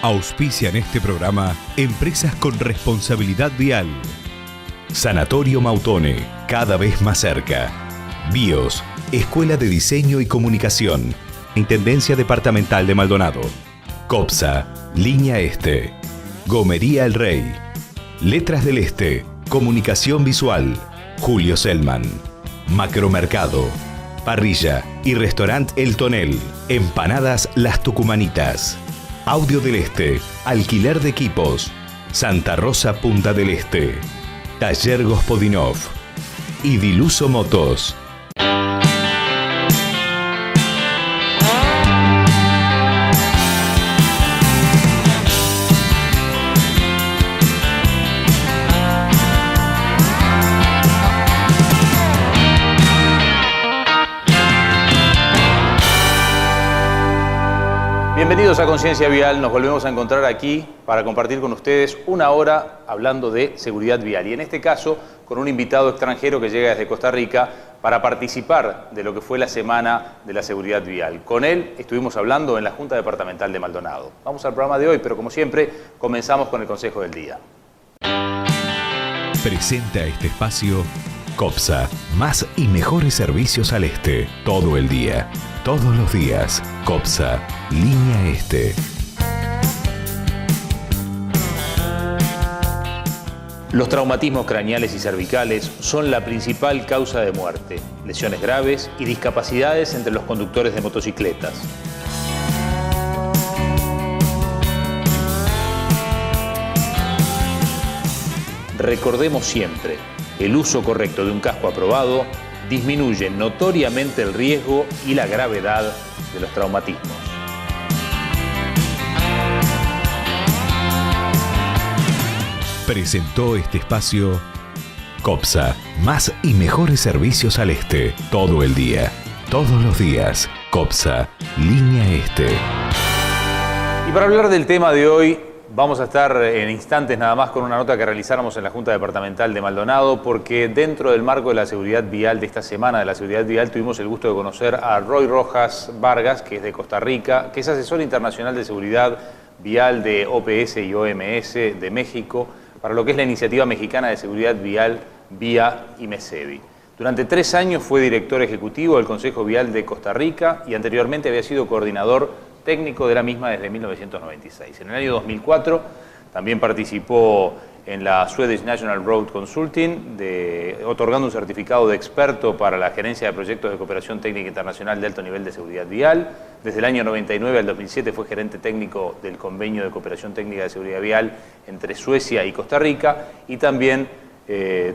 Auspician este programa empresas con responsabilidad vial. Sanatorio Mautone, cada vez más cerca. BIOS, Escuela de Diseño y Comunicación. Intendencia Departamental de Maldonado. COPSA, Línea Este. Gomería El Rey. Letras del Este, Comunicación Visual. Julio Selman. Macromercado. Parrilla y Restaurant El Tonel. Empanadas Las Tucumanitas. Audio del Este. Alquiler de equipos. Santa Rosa Punta del Este. Taller Gospodinov. Y Diluso Motos. Bienvenidos a Conciencia Vial, nos volvemos a encontrar aquí para compartir con ustedes una hora hablando de seguridad vial y en este caso con un invitado extranjero que llega desde Costa Rica para participar de lo que fue la Semana de la Seguridad Vial. Con él estuvimos hablando en la Junta Departamental de Maldonado. Vamos al programa de hoy, pero como siempre comenzamos con el Consejo del Día. Presenta este espacio COPSA, más y mejores servicios al este, todo el día. Todos los días, COPSA, Línea Este. Los traumatismos craneales y cervicales son la principal causa de muerte, lesiones graves y discapacidades entre los conductores de motocicletas. Recordemos siempre, el uso correcto de un casco aprobado disminuye notoriamente el riesgo y la gravedad de los traumatismos. Presentó este espacio COPSA, más y mejores servicios al este, todo el día. Todos los días, COPSA, Línea Este. Y para hablar del tema de hoy, vamos a estar en instantes nada más con una nota que realizáramos en la Junta Departamental de Maldonado, porque dentro del marco de la seguridad vial de esta semana de la seguridad vial tuvimos el gusto de conocer a Roy Rojas Vargas, que es de Costa Rica, que es asesor internacional de seguridad vial de OPS y OMS de México, para lo que es la iniciativa mexicana de seguridad vial VIA y MESEVI. Durante 3 años fue director ejecutivo del Consejo Vial de Costa Rica y anteriormente había sido coordinador técnico de la misma desde 1996. En el año 2004 también participó en la Swedish National Road Consulting, otorgando un certificado de experto para la gerencia de proyectos de cooperación técnica internacional de alto nivel de seguridad vial. Desde el año 99 al 2007 fue gerente técnico del convenio de cooperación técnica de seguridad vial entre Suecia y Costa Rica y también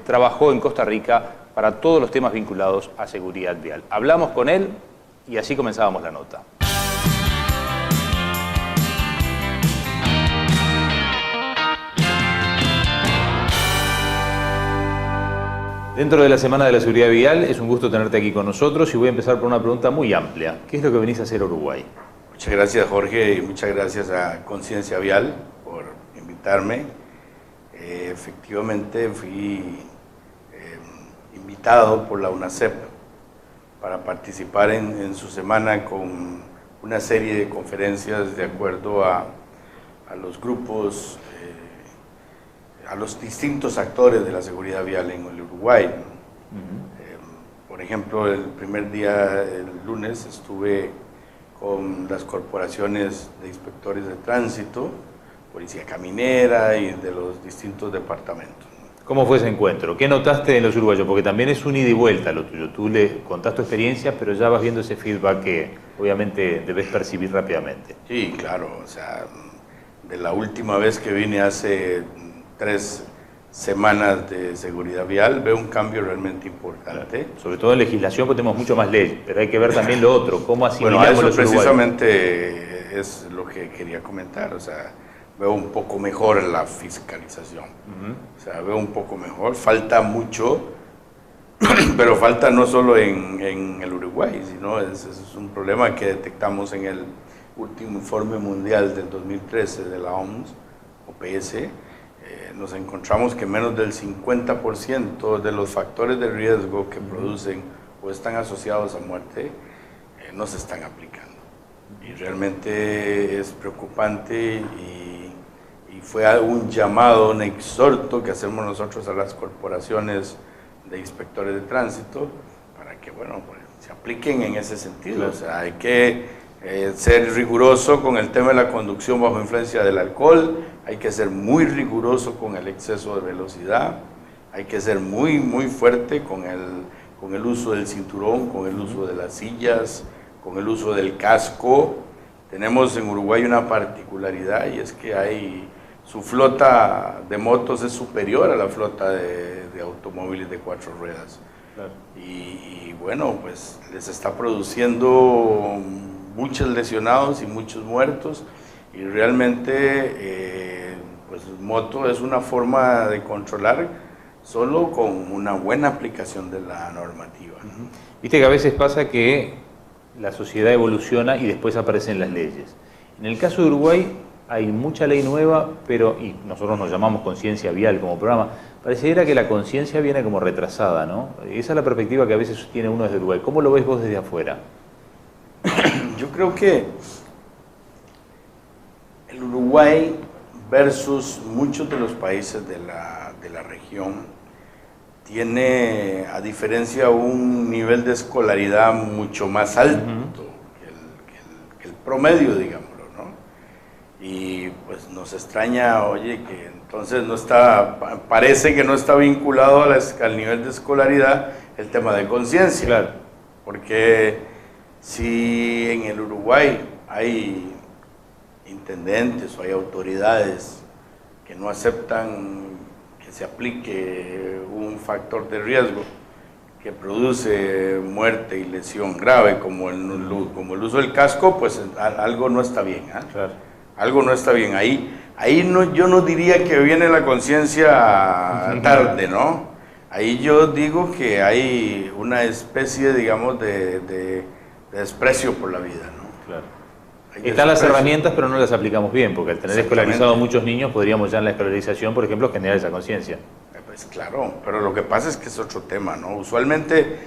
trabajó en Costa Rica para todos los temas vinculados a seguridad vial. Hablamos con él y así comenzábamos la nota. Dentro de la Semana de la Seguridad Vial, es un gusto tenerte aquí con nosotros y voy a empezar por una pregunta muy amplia. ¿Qué es lo que venís a hacer a Uruguay? Muchas gracias, Jorge, y muchas gracias a Conciencia Vial por invitarme. Efectivamente, fui invitado por la UNACEP para participar en su semana con una serie de conferencias de acuerdo a los grupos, a los distintos actores de la seguridad vial en el Uruguay. Por ejemplo, el primer día, el lunes, estuve con las corporaciones de inspectores de tránsito, policía caminera y de los distintos departamentos. ¿Cómo fue ese encuentro? ¿Qué notaste en los uruguayos? Porque también es un ida y vuelta lo tuyo. Tú le contás tu experiencia, pero ya vas viendo ese feedback que obviamente debes percibir rápidamente. Sí, claro. O sea, de la última vez que vine hace 3 semanas de seguridad vial, veo un cambio realmente importante. Claro. Sobre todo en legislación, porque tenemos mucho más ley, pero hay que ver también lo otro, cómo asimilamos bueno, eso los precisamente es lo que quería comentar. O sea, veo un poco mejor la fiscalización. O sea, veo un poco mejor. Falta mucho, pero falta no solo en el Uruguay, sino es un problema que detectamos en el último informe mundial del 2013 de la OMS, OPS. Nos encontramos que menos del 50% de los factores de riesgo que producen o están asociados a muerte no se están aplicando. y realmente es preocupante y fue un llamado, un exhorto que hacemos nosotros a las corporaciones de inspectores de tránsito para que, bueno, pues, se apliquen en ese sentido. Claro. O sea, hay que ser riguroso con el tema de la conducción bajo influencia del alcohol, hay que ser muy riguroso con el exceso de velocidad, hay que ser muy fuerte con el uso del cinturón, con el uso de las sillas, con el uso del casco. Tenemos en Uruguay una particularidad y es que su flota de motos es superior a la flota de automóviles de 4 ruedas. Claro. Y bueno, pues les está produciendo muchos lesionados y muchos muertos, y realmente pues moto es una forma de controlar solo con una buena aplicación de la normativa. Viste que a veces pasa que la sociedad evoluciona y después aparecen las leyes. En el caso de Uruguay hay mucha ley nueva, pero, y nosotros nos llamamos conciencia vial como programa, pareciera que la conciencia viene como retrasada, ¿no? Esa es la perspectiva que a veces tiene uno desde Uruguay. ¿Cómo lo ves vos desde afuera? Yo creo que el Uruguay versus muchos de los países de la región tiene, a diferencia, un nivel de escolaridad mucho más alto que el promedio, digámoslo, ¿no? Y pues nos extraña, oye, que entonces parece que no está vinculado al nivel de escolaridad el tema de conciencia. Claro. Porque si en el Uruguay hay intendentes o hay autoridades que no aceptan que se aplique un factor de riesgo que produce muerte y lesión grave como el uso del casco, pues algo no está bien, ¿eh? Claro. Algo no está bien. Ahí no, yo no diría que viene la conciencia tarde, ¿no? Ahí yo digo que hay una especie, digamos, de desprecio por la vida, ¿no? Claro. Están las herramientas, pero no las aplicamos bien, porque al tener escolarizados muchos niños, podríamos ya en la escolarización, por ejemplo, generar esa conciencia. Pues claro, pero lo que pasa es que es otro tema, ¿no? Usualmente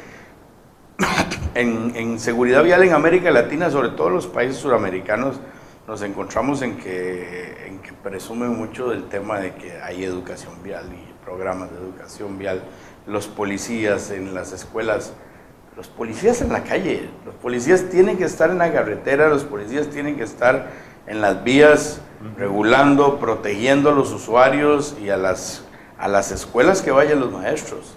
en seguridad vial en América Latina, sobre todo en los países suramericanos, nos encontramos en que presumen mucho del tema de que hay educación vial y programas de educación vial. Los policías en las escuelas, los policías en la calle, los policías tienen que estar en la carretera, los policías tienen que estar en las vías, regulando, protegiendo a los usuarios, y a las escuelas que vayan los maestros,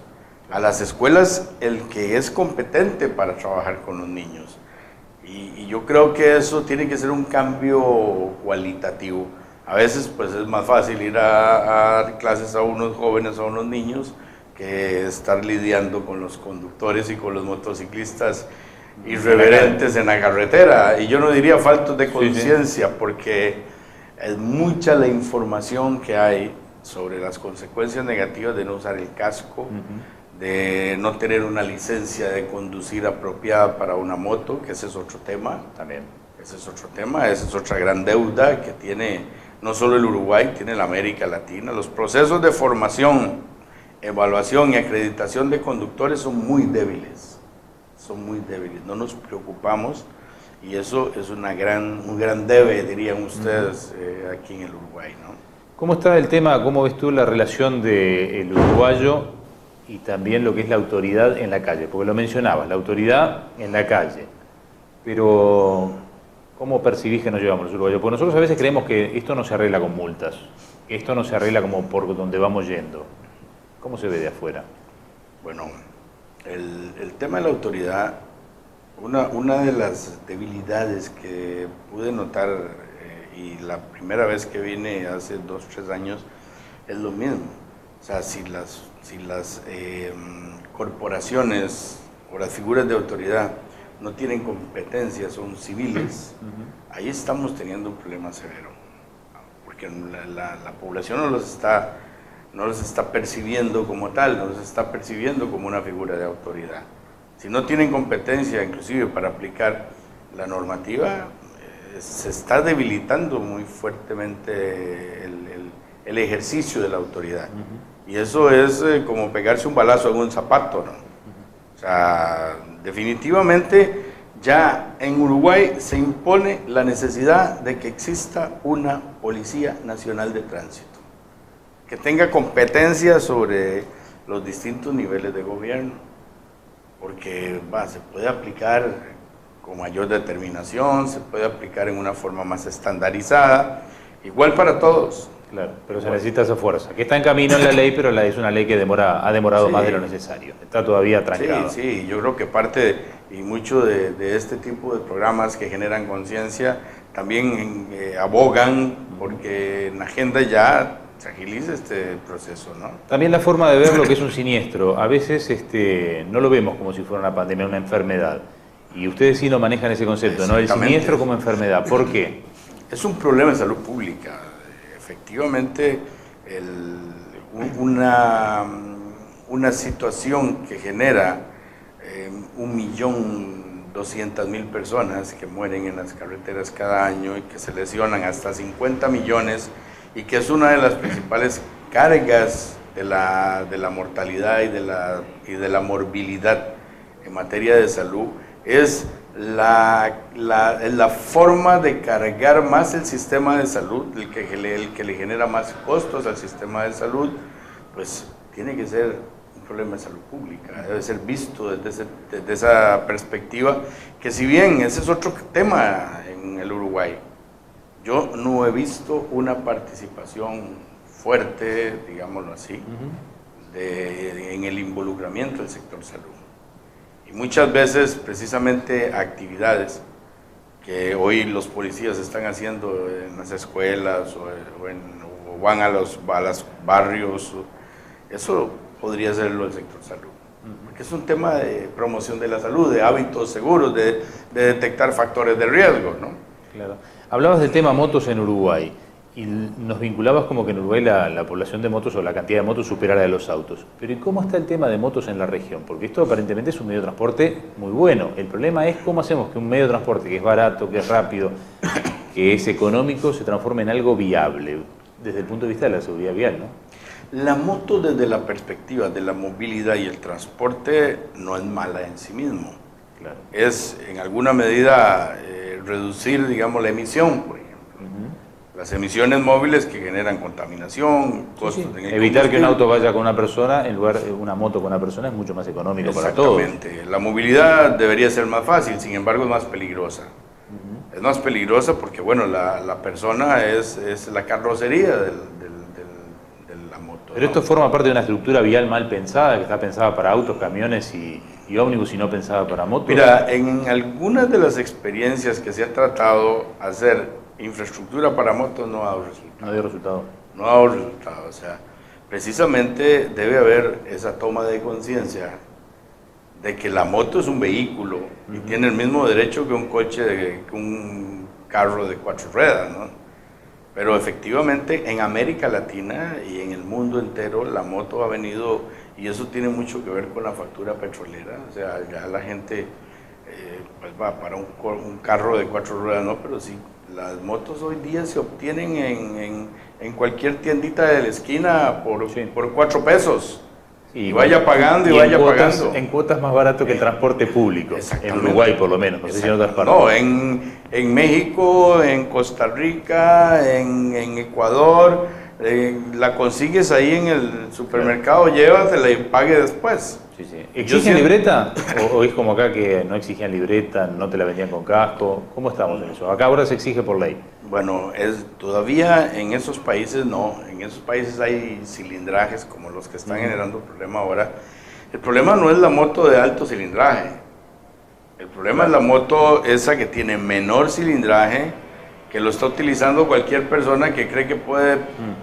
a las escuelas el que es competente para trabajar con los niños. Y yo creo que eso tiene que ser un cambio cualitativo. A veces pues es más fácil ir a dar clases a unos jóvenes, a unos niños, que estar lidiando con los conductores y con los motociclistas irreverentes en la carretera. Y yo no diría faltos de conciencia, porque es mucha la información que hay sobre las consecuencias negativas de no usar el casco, de no tener una licencia de conducir apropiada para una moto, que ese es otro tema también. Ese es otro tema, esa es otra gran deuda que tiene no solo el Uruguay, tiene la América Latina. Los procesos de formación, evaluación y acreditación de conductores son muy débiles, no nos preocupamos, y eso es un gran debe, dirían ustedes, aquí en el Uruguay, ¿no? ¿Cómo está el tema, cómo ves tú la relación del uruguayo y también lo que es la autoridad en la calle? Porque lo mencionabas, la autoridad en la calle, pero ¿cómo percibís que nos llevamos los uruguayos? Porque nosotros a veces creemos que esto no se arregla con multas, que esto no se arregla como por donde vamos yendo. ¿Cómo se ve de afuera? Bueno, el tema de la autoridad, una de las debilidades que pude notar, y la primera vez que vine hace 2 o 3 años, es lo mismo. O sea, si las corporaciones o las figuras de autoridad no tienen competencias, son civiles, ahí estamos teniendo un problema severo, porque la población no los está percibiendo como tal, no los está percibiendo como una figura de autoridad. Si no tienen competencia, inclusive para aplicar la normativa, se está debilitando muy fuertemente el ejercicio de la autoridad. Y eso es como pegarse un balazo en un zapato, ¿no? O sea, definitivamente ya en Uruguay se impone la necesidad de que exista una Policía Nacional de Tránsito, que tenga competencia sobre los distintos niveles de gobierno, porque se puede aplicar con mayor determinación, se puede aplicar en una forma más estandarizada, igual para todos. Claro, pero se necesita esa fuerza, que está en camino en la ley, pero es una ley que ha demorado más de lo necesario, está todavía trancada. Sí, yo creo que parte y mucho de este tipo de programas que generan conciencia también abogan porque en la agenda ya se agilice este proceso, ¿no? También la forma de ver lo que es un siniestro, a veces no lo vemos como si fuera una pandemia, una enfermedad, y ustedes sí no manejan ese concepto, ¿no? El siniestro como enfermedad, ¿por qué? Es un problema de salud pública. Efectivamente, una situación que genera 1.200.000 personas que mueren en las carreteras cada año y que se lesionan hasta 50 millones y que es una de las principales cargas de la mortalidad y de la morbilidad en materia de salud, es la forma de cargar más el sistema de salud, el que le genera más costos al sistema de salud, pues tiene que ser un problema de salud pública, debe ser visto desde esa perspectiva, que si bien ese es otro tema en el Uruguay, yo no he visto una participación fuerte, digámoslo así, en el involucramiento del sector salud. Y muchas veces, precisamente, actividades que hoy los policías están haciendo en las escuelas o van a los barrios, eso podría serlo el sector salud. Porque es un tema de promoción de la salud, de hábitos seguros, de detectar factores de riesgo, ¿no? Claro. Hablabas del tema motos en Uruguay. Y nos vinculabas como que en Uruguay la población de motos o la cantidad de motos supera la de los autos. Pero ¿y cómo está el tema de motos en la región? Porque esto aparentemente es un medio de transporte muy bueno. El problema es cómo hacemos que un medio de transporte que es barato, que es rápido, que es económico, se transforme en algo viable desde el punto de vista de la seguridad vial, ¿no? La moto desde la perspectiva de la movilidad y el transporte no es mala en sí mismo. Claro. Es en alguna medida reducir, digamos, la emisión, por ejemplo. Las emisiones móviles que generan contaminación, costos en el evitar que un auto vaya con una persona en lugar de una moto con una persona es mucho más económico para todos. Exactamente. La movilidad debería ser más fácil, sin embargo es más peligrosa. Es más peligrosa porque, bueno, la persona es la carrocería de la moto. Pero esto forma parte de una estructura vial mal pensada, que está pensada para autos, camiones y ómnibus y no pensada para motos. Mira, en algunas de las experiencias que se ha tratado hacer infraestructura para motos no ha dado resultado. No dio resultado. No ha dado resultado. O sea, precisamente debe haber esa toma de conciencia de que la moto es un vehículo y tiene el mismo derecho que un coche, que un carro de 4 ruedas, ¿no? Pero efectivamente en América Latina y en el mundo entero la moto ha venido, y eso tiene mucho que ver con la factura petrolera. O sea, ya la gente pues va para un carro de 4 ruedas, no, pero sí. Las motos hoy día se obtienen en cualquier tiendita de la esquina por 4 pesos. Y vaya pagando y vaya pagando. En cuotas más barato que el transporte público. En Uruguay, por lo menos. No sé si en otras partes. No, en México, en Costa Rica, en Ecuador. La consigues ahí en el supermercado, llévatela y pague después. Sí, sí. ¿Exigen libreta? ¿O es como acá que no exigían libreta, no te la vendían con casco? ¿Cómo estamos en eso? Acá ahora se exige por ley. Bueno, todavía en esos países no. En esos países hay cilindrajes como los que están generando problema ahora. El problema no es la moto de alto cilindraje. El problema es la moto esa que tiene menor cilindraje, que lo está utilizando cualquier persona que cree que puede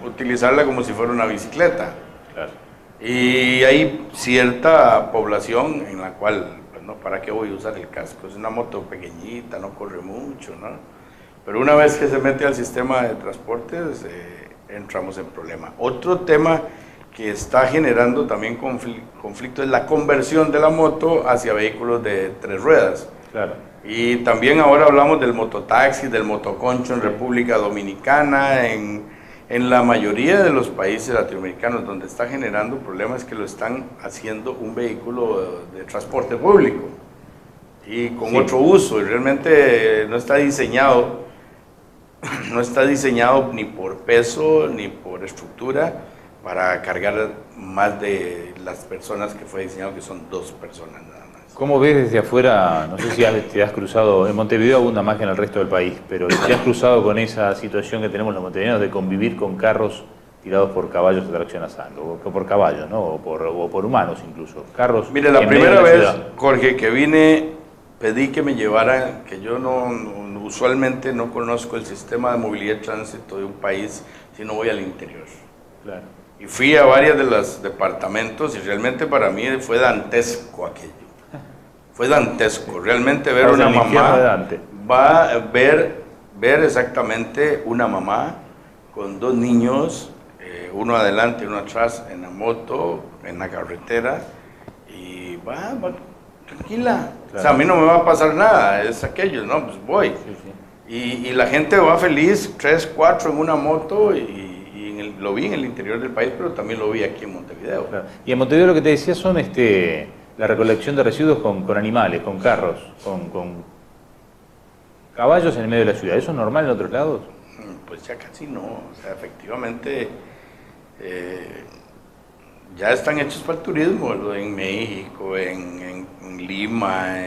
utilizarla como si fuera una bicicleta. Claro. Y hay cierta población en la cual, pues no, ¿para qué voy a usar el casco? Es una moto pequeñita, no corre mucho, ¿no? Pero una vez que se mete al sistema de transportes, entramos en problema. Otro tema que está generando también conflicto es la conversión de la moto hacia vehículos de 3 ruedas. Claro. Y también ahora hablamos del mototaxi, del motoconcho en República Dominicana, en la mayoría de los países latinoamericanos donde está generando problemas que lo están haciendo un vehículo de transporte público. y con otro uso, y realmente no está diseñado ni por peso ni por estructura para cargar más de las personas que fue diseñado, que son 2 personas nada más. ¿Cómo ves desde afuera? No sé si te has cruzado, en Montevideo abunda más que en el resto del país, pero ¿te has cruzado con esa situación que tenemos los montevideanos de convivir con carros tirados por caballos de tracción a sangre, o por caballos, ¿no? o por humanos incluso? Carros. Mire, la primera vez, Jorge, que vine, pedí que me llevaran, que yo usualmente no conozco el sistema de movilidad y tránsito de un país si no voy al interior. Claro. Y fui a varios de los departamentos y realmente para mí fue dantesco aquello. Fue dantesco, realmente ver una mamá, va a ver exactamente una mamá con 2 niños, uno adelante y uno atrás en la moto, en la carretera, y va tranquila. Claro. O sea, a mí no me va a pasar nada, es aquello, ¿no? Pues voy. Sí, sí. Y la gente va feliz, 3, 4 en una moto, lo vi en el interior del país, pero también lo vi aquí en Montevideo. Claro. Y en Montevideo lo que te decía son la recolección de residuos con animales, con carros, con caballos en el medio de la ciudad. ¿Eso es normal en otros lados? Pues ya casi no. O sea, efectivamente ya están hechos para el turismo, en México, en Lima.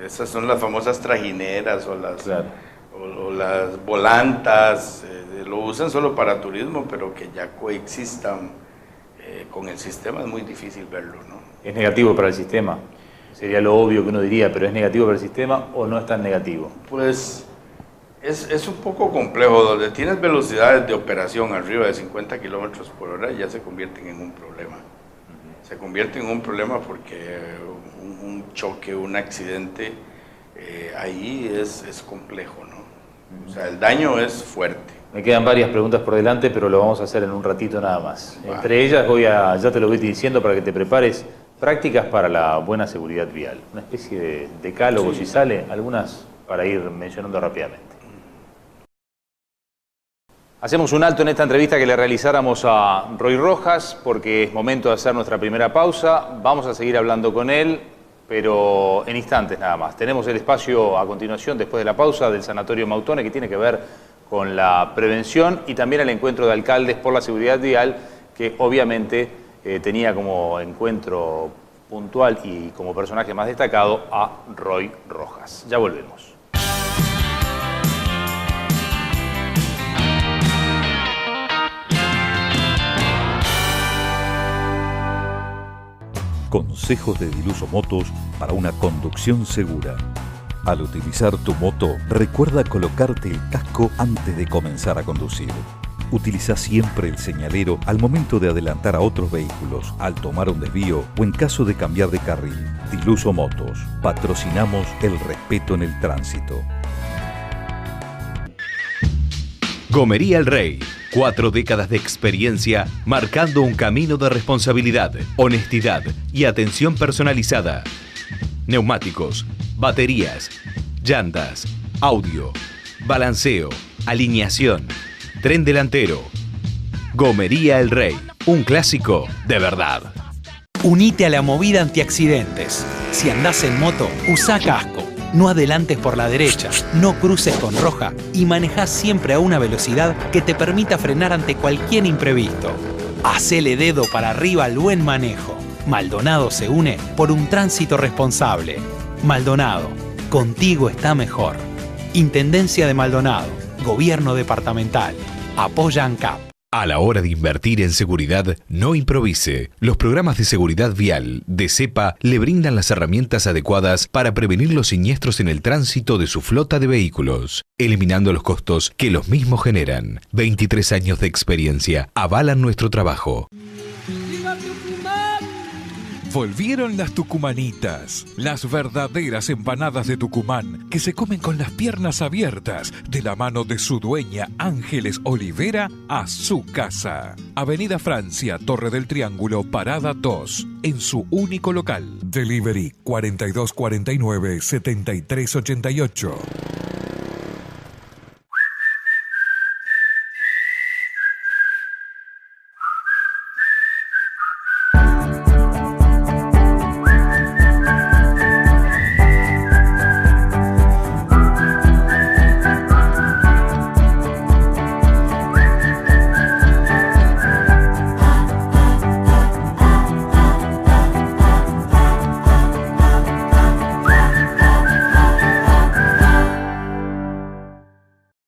Esas son las famosas trajineras o las volantas. Lo usan solo para turismo, pero que ya coexistan con el sistema es muy difícil verlo, ¿no? ¿Es negativo para el sistema? Sería lo obvio que uno diría, pero ¿es negativo para el sistema o no es tan negativo? Pues es un poco complejo. Donde tienes velocidades de operación arriba de 50 kilómetros por hora, ya se convierten en un problema. Se convierte en un problema porque un choque, un accidente, ahí es complejo, ¿no? O sea, el daño es fuerte. Me quedan varias preguntas por delante, pero lo vamos a hacer en un ratito nada más. Entre ellas ya te lo voy diciendo para que te prepares, prácticas para la buena seguridad vial. Una especie de decálogo, si sale, algunas para ir mencionando rápidamente. Hacemos un alto en esta entrevista que le realizáramos a Roy Rojas, porque es momento de hacer nuestra primera pausa. Vamos a seguir hablando con él, pero en instantes nada más. Tenemos el espacio a continuación, después de la pausa, del Sanatorio Mautone, que tiene que ver con la prevención y también el encuentro de alcaldes por la seguridad vial, que obviamente tenía como encuentro puntual y como personaje más destacado a Roy Rojas. Ya volvemos. Consejos de Diluso Motos para una conducción segura. Al utilizar tu moto, recuerda colocarte el casco antes de comenzar a conducir. Utiliza siempre el señalero al momento de adelantar a otros vehículos, al tomar un desvío o en caso de cambiar de carril. Diluso Motos. Patrocinamos el respeto en el tránsito. Gomería El Rey. 4 décadas de experiencia marcando un camino de responsabilidad, honestidad y atención personalizada. Neumáticos, baterías, llantas, audio, balanceo, alineación, tren delantero. Gomería El Rey, un clásico de verdad. Unite a la movida antiaccidentes. Si andás en moto, usa casco. No adelantes por la derecha, no cruces con roja y manejá siempre a una velocidad que te permita frenar ante cualquier imprevisto. Hacele dedo para arriba al buen manejo. Maldonado se une por un tránsito responsable. Maldonado, contigo está mejor. Intendencia de Maldonado, Gobierno Departamental. Apoya ANCAP. A la hora de invertir en seguridad, no improvise. Los programas de seguridad vial de CEPA le brindan las herramientas adecuadas para prevenir los siniestros en el tránsito de su flota de vehículos, eliminando los costos que los mismos generan. 23 años de experiencia avalan nuestro trabajo. Volvieron las tucumanitas, las verdaderas empanadas de Tucumán, que se comen con las piernas abiertas, de la mano de su dueña Ángeles Olivera, a su casa. Avenida Francia, Torre del Triángulo, Parada 2, en su único local. Delivery 4249-7388.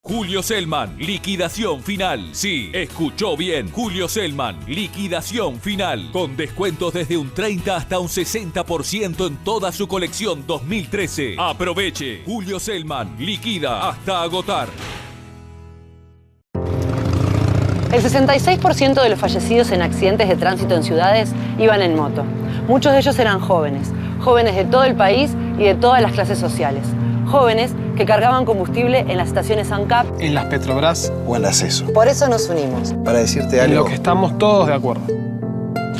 Julio Selman, liquidación final. Sí, escuchó bien. Julio Selman, liquidación final. Con descuentos desde un 30 hasta un 60% en toda su colección 2013. Aproveche. Julio Selman, liquida hasta agotar. El 66% de los fallecidos en accidentes de tránsito en ciudades iban en moto. Muchos de ellos eran jóvenes, jóvenes de todo el país y de todas las clases sociales. Jóvenes que cargaban combustible en las estaciones ANCAP, en las Petrobras o en la CESO. Por eso nos unimos. Para decirte algo. En lo que estamos todos de acuerdo.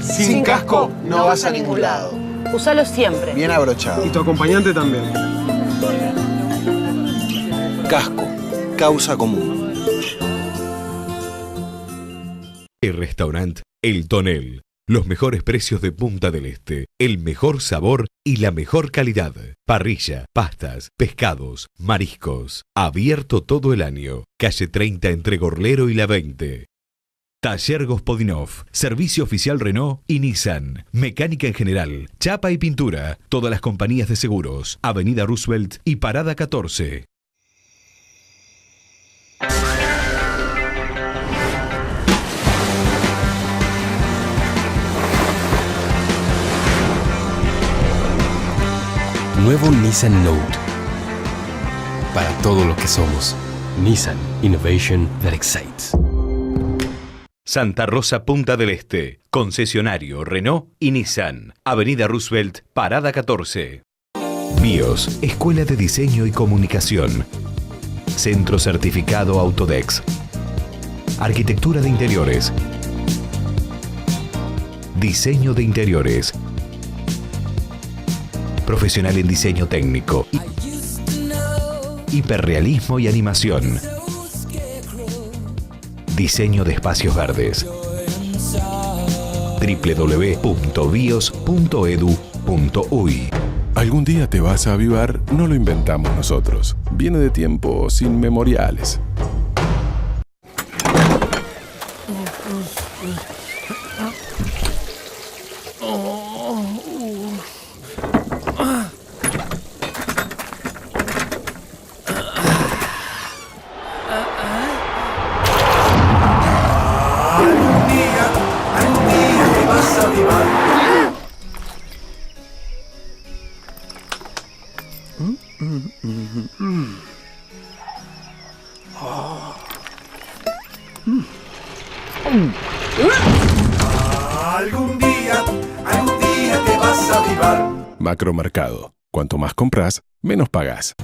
Sin casco no vas a ningún lado. Usalo siempre. Bien abrochado. Y tu acompañante también. Casco. Causa común. El restaurante El Tonel. Los mejores precios de Punta del Este, el mejor sabor y la mejor calidad. Parrilla, pastas, pescados, mariscos. Abierto todo el año. Calle 30 entre Gorlero y la 20. Taller Gospodinov, servicio oficial Renault y Nissan. Mecánica en general, chapa y pintura. Todas las compañías de seguros. Avenida Roosevelt y Parada 14. Nuevo Nissan Note. Para todo lo que somos. Nissan Innovation that excites. Santa Rosa, Punta del Este. Concesionario Renault y Nissan. Avenida Roosevelt, Parada 14. BIOS, Escuela de Diseño y Comunicación. Centro Certificado Autodex. Arquitectura de Interiores. Diseño de Interiores. Profesional en diseño técnico, hiperrealismo y animación, diseño de espacios verdes. www.bios.edu.uy. Algún día te vas a avivar, no lo inventamos nosotros. Viene de tiempos inmemoriales. Algún día te vas a avivar. Macromercado. Cuanto más compras, menos pagas.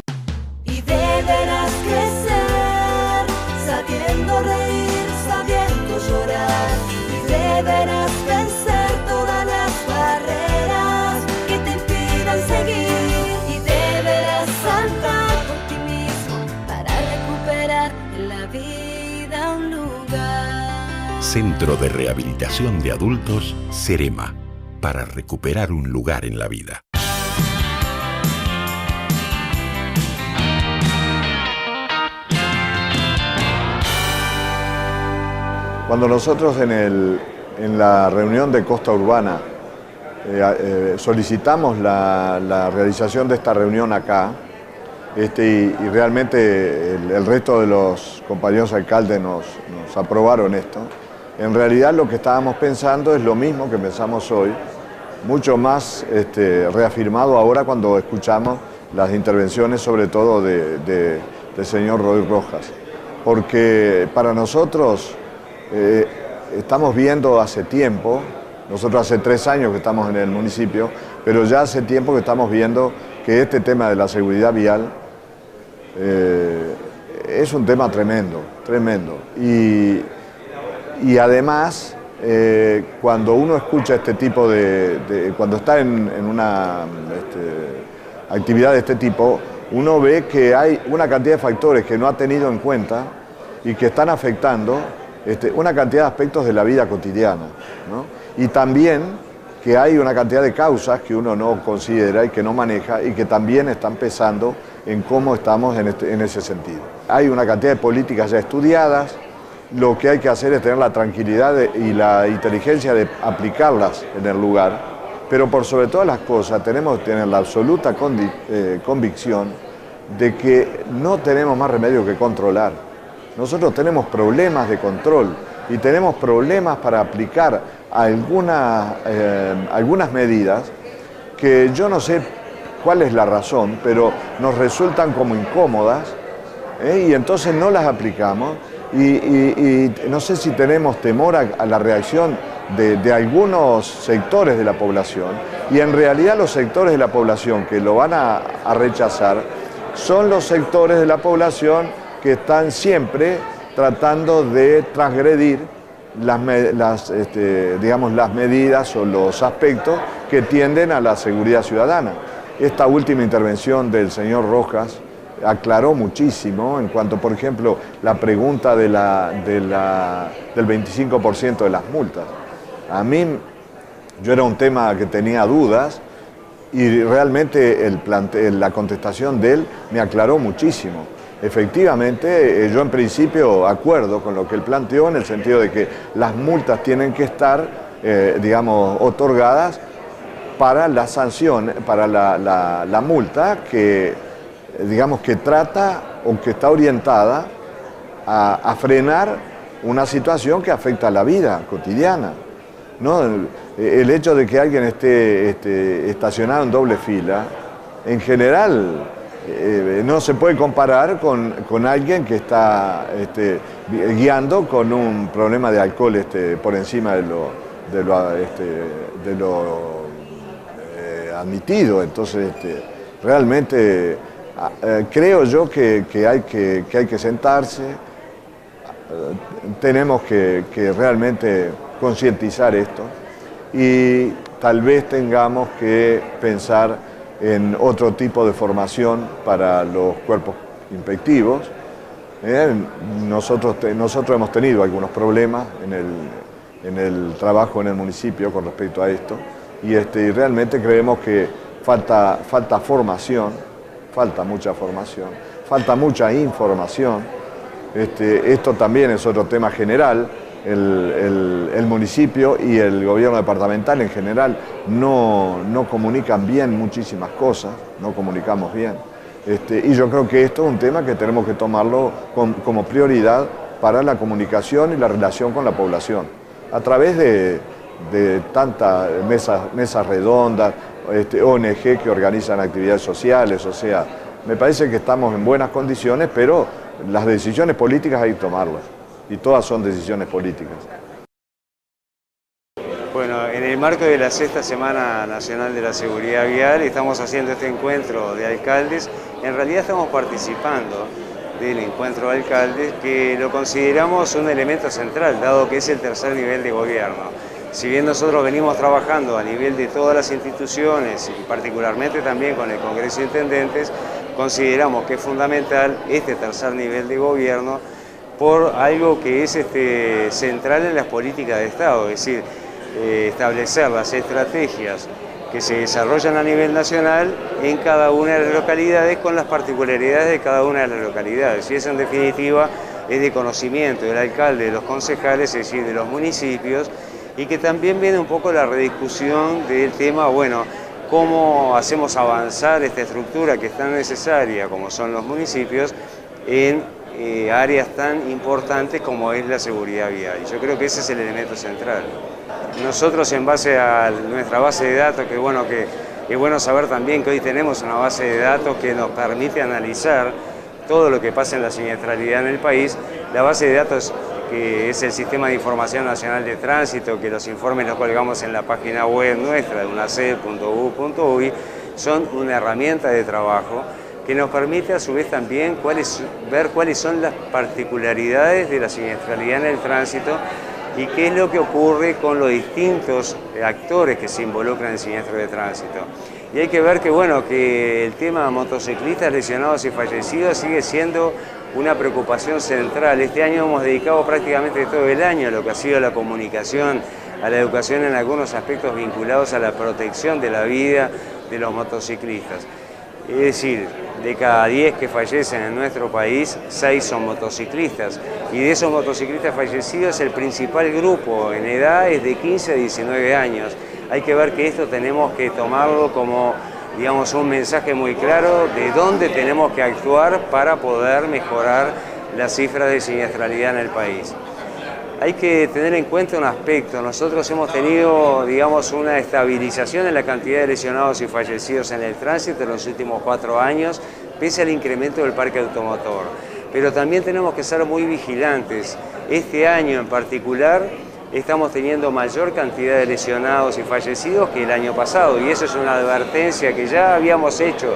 Y deberás crecer, sabiendo reír, sabiendo llorar. Y deberás vencer todas las barreras que te impidan seguir. Y deberás saltar por ti mismo para recuperar en la vida un lugar. Centro de Rehabilitación de Adultos, Cerema, para recuperar un lugar en la vida. Cuando nosotros en la reunión de Costa Urbana solicitamos la realización de esta reunión acá, y realmente el resto de los compañeros alcaldes nos aprobaron esto, en realidad lo que estábamos pensando es lo mismo que pensamos hoy, mucho más reafirmado ahora cuando escuchamos las intervenciones sobre todo del señor Roy Rojas, porque para nosotros estamos viendo hace tiempo, nosotros hace 3 años que estamos en el municipio, pero ya hace tiempo que estamos viendo que este tema de la seguridad vial es un tema tremendo, tremendo. Y además, cuando uno escucha este tipo cuando está en una actividad de este tipo, uno ve que hay una cantidad de factores que no ha tenido en cuenta y que están afectando una cantidad de aspectos de la vida cotidiana, ¿no? Y también que hay una cantidad de causas que uno no considera y que no maneja y que también están pesando en cómo estamos en ese sentido. Hay una cantidad de políticas ya estudiadas, lo que hay que hacer es tener la tranquilidad y la inteligencia de aplicarlas en el lugar, pero por sobre todas las cosas tenemos que tener la absoluta convicción de que no tenemos más remedio que controlar. Nosotros tenemos problemas de control y tenemos problemas para aplicar algunas medidas que yo no sé cuál es la razón, pero nos resultan como incómodas, y entonces no las aplicamos y no sé si tenemos temor a la reacción de algunos sectores de la población, y en realidad los sectores de la población que lo van a rechazar son los sectores de la población que están siempre tratando de transgredir las medidas o los aspectos que tienden a la seguridad ciudadana. Esta última intervención del señor Rojas aclaró muchísimo en cuanto, por ejemplo, la pregunta del 25% de las multas. A mí, yo era un tema que tenía dudas y realmente la contestación de él me aclaró muchísimo. Efectivamente, yo en principio acuerdo con lo que él planteó en el sentido de que las multas tienen que estar, otorgadas para la sanción, para la multa que, que trata o que está orientada a frenar una situación que afecta a la vida cotidiana, ¿no? El hecho de que alguien esté estacionado en doble fila, en general, no se puede comparar con alguien que está guiando con un problema de alcohol por encima de lo admitido. Entonces, realmente creo yo que hay que sentarse, tenemos que realmente concientizar esto y tal vez tengamos que pensar en otro tipo de formación para los cuerpos inspectivos. Nosotros hemos tenido algunos problemas en el trabajo en el municipio con respecto a esto y realmente creemos que falta formación, falta mucha formación, falta mucha información. Esto también es otro tema general. El municipio y el gobierno departamental en general no comunican bien muchísimas cosas, no comunicamos bien. Y yo creo que esto es un tema que tenemos que tomarlo como prioridad para la comunicación y la relación con la población, a través de tantas mesas redondas, ONG que organizan actividades sociales. O sea, me parece que estamos en buenas condiciones, pero las decisiones políticas hay que tomarlas. Y todas son decisiones políticas. Bueno, en el marco de la 6ª Semana Nacional de la Seguridad Vial estamos haciendo este encuentro de alcaldes. En realidad estamos participando del encuentro de alcaldes, que lo consideramos un elemento central, dado que es el tercer nivel de gobierno. Si bien nosotros venimos trabajando a nivel de todas las instituciones y particularmente también con el Congreso de Intendentes, consideramos que es fundamental este tercer nivel de gobierno por algo que es central en las políticas de Estado, es decir, establecer las estrategias que se desarrollan a nivel nacional en cada una de las localidades con las particularidades de cada una de las localidades. Y eso en definitiva es de conocimiento del alcalde, de los concejales, es decir, de los municipios, y que también viene un poco la rediscusión del tema, bueno, cómo hacemos avanzar esta estructura que es tan necesaria como son los municipios en áreas tan importantes como es la seguridad vial. Y yo creo que ese es el elemento central. Nosotros, en base a nuestra base de datos, que es bueno saber también que hoy tenemos una base de datos que nos permite analizar todo lo que pasa en la siniestralidad en el país. La base de datos que es el Sistema de Información Nacional de Tránsito, que los informes los colgamos en la página web nuestra de unaced.gov.uy, son una herramienta de trabajo que nos permite a su vez también ver cuáles son las particularidades de la siniestralidad en el tránsito y qué es lo que ocurre con los distintos actores que se involucran en siniestros de tránsito. Y hay que ver que el tema de motociclistas lesionados y fallecidos sigue siendo una preocupación central. Este año hemos dedicado prácticamente todo el año a lo que ha sido la comunicación, a la educación en algunos aspectos vinculados a la protección de la vida de los motociclistas. Es decir, de cada 10 que fallecen en nuestro país, 6 son motociclistas. Y de esos motociclistas fallecidos, el principal grupo en edad es de 15 a 19 años. Hay que ver que esto tenemos que tomarlo como, digamos, un mensaje muy claro de dónde tenemos que actuar para poder mejorar las cifras de siniestralidad en el país. Hay que tener en cuenta un aspecto. Nosotros hemos tenido, digamos, una estabilización en la cantidad de lesionados y fallecidos en el tránsito en los últimos 4 años, pese al incremento del parque automotor. Pero también tenemos que ser muy vigilantes. Este año en particular estamos teniendo mayor cantidad de lesionados y fallecidos que el año pasado, y eso es una advertencia que ya habíamos hecho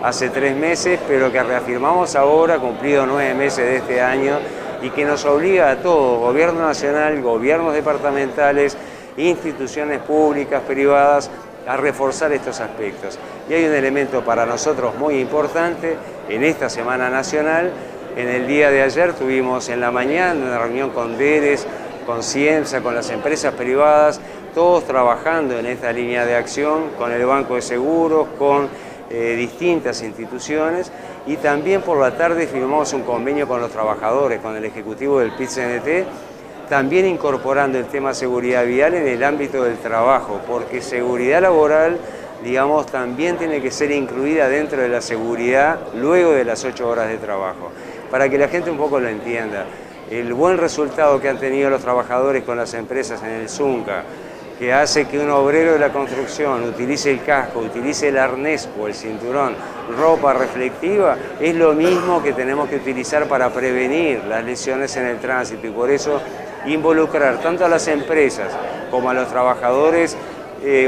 hace 3 meses, pero que reafirmamos ahora, cumplido 9 meses de este año, y que nos obliga a todos, gobierno nacional, gobiernos departamentales, instituciones públicas, privadas, a reforzar estos aspectos. Y hay un elemento para nosotros muy importante en esta Semana Nacional. En el día de ayer tuvimos en la mañana una reunión con DERES, con CIEMSA, con las empresas privadas, todos trabajando en esta línea de acción, con el Banco de Seguros, con distintas instituciones, y también por la tarde firmamos un convenio con los trabajadores, con el ejecutivo del PIT-CNT, también incorporando el tema seguridad vial en el ámbito del trabajo, porque seguridad laboral, digamos, también tiene que ser incluida dentro de la seguridad luego de las 8 horas de trabajo, para que la gente un poco lo entienda. El buen resultado que han tenido los trabajadores con las empresas en el Zunca, que hace que un obrero de la construcción utilice el casco, utilice el arnés o el cinturón, ropa reflectiva, es lo mismo que tenemos que utilizar para prevenir las lesiones en el tránsito, y por eso involucrar tanto a las empresas como a los trabajadores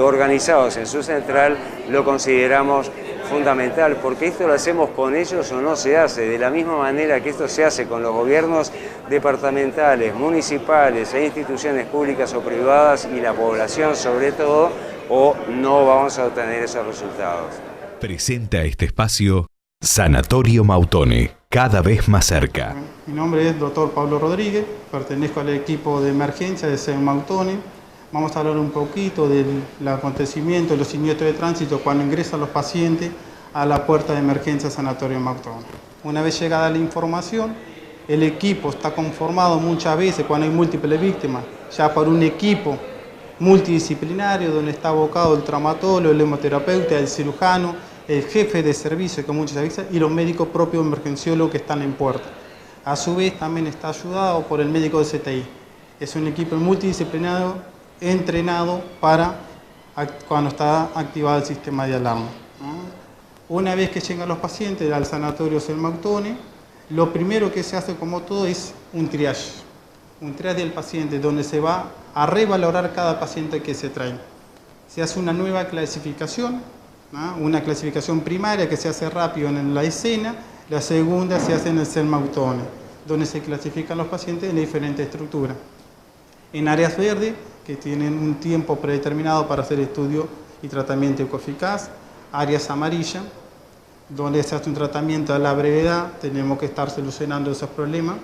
organizados en su central lo consideramos fundamental, porque esto lo hacemos con ellos o no se hace, de la misma manera que esto se hace con los gobiernos departamentales, municipales e instituciones públicas o privadas y la población sobre todo, o no vamos a obtener esos resultados. Presenta este espacio Sanatorio Mautone, cada vez más cerca. Mi nombre es Dr. Pablo Rodríguez, pertenezco al equipo de emergencia de SEM Mautone. Vamos a hablar un poquito del acontecimiento de los siniestros de tránsito cuando ingresan los pacientes a la puerta de emergencia Sanatorio Mautone. Una vez llegada la información, el equipo está conformado muchas veces, cuando hay múltiples víctimas, ya por un equipo multidisciplinario donde está abocado el traumatólogo, el hemoterapeuta, el cirujano, el jefe de servicio, que muchas veces, y los médicos propios emergenciólogos que están en puerta. A su vez también está ayudado por el médico de CTI. Es un equipo multidisciplinario entrenado para cuando está activado el sistema de alarma. Una vez que llegan los pacientes al sanatorio SEM Mautone, lo primero que se hace, como todo, es un triage del paciente, donde se va a revalorar cada paciente que se trae. Se hace una nueva clasificación, una clasificación primaria que se hace rápido en la escena, la segunda se hace en el SEM Mautone, donde se clasifican los pacientes en diferentes estructuras. En áreas verdes, que tienen un tiempo predeterminado para hacer estudio y tratamiento ecoeficaz, áreas amarillas, donde se hace un tratamiento a la brevedad, tenemos que estar solucionando esos problemas,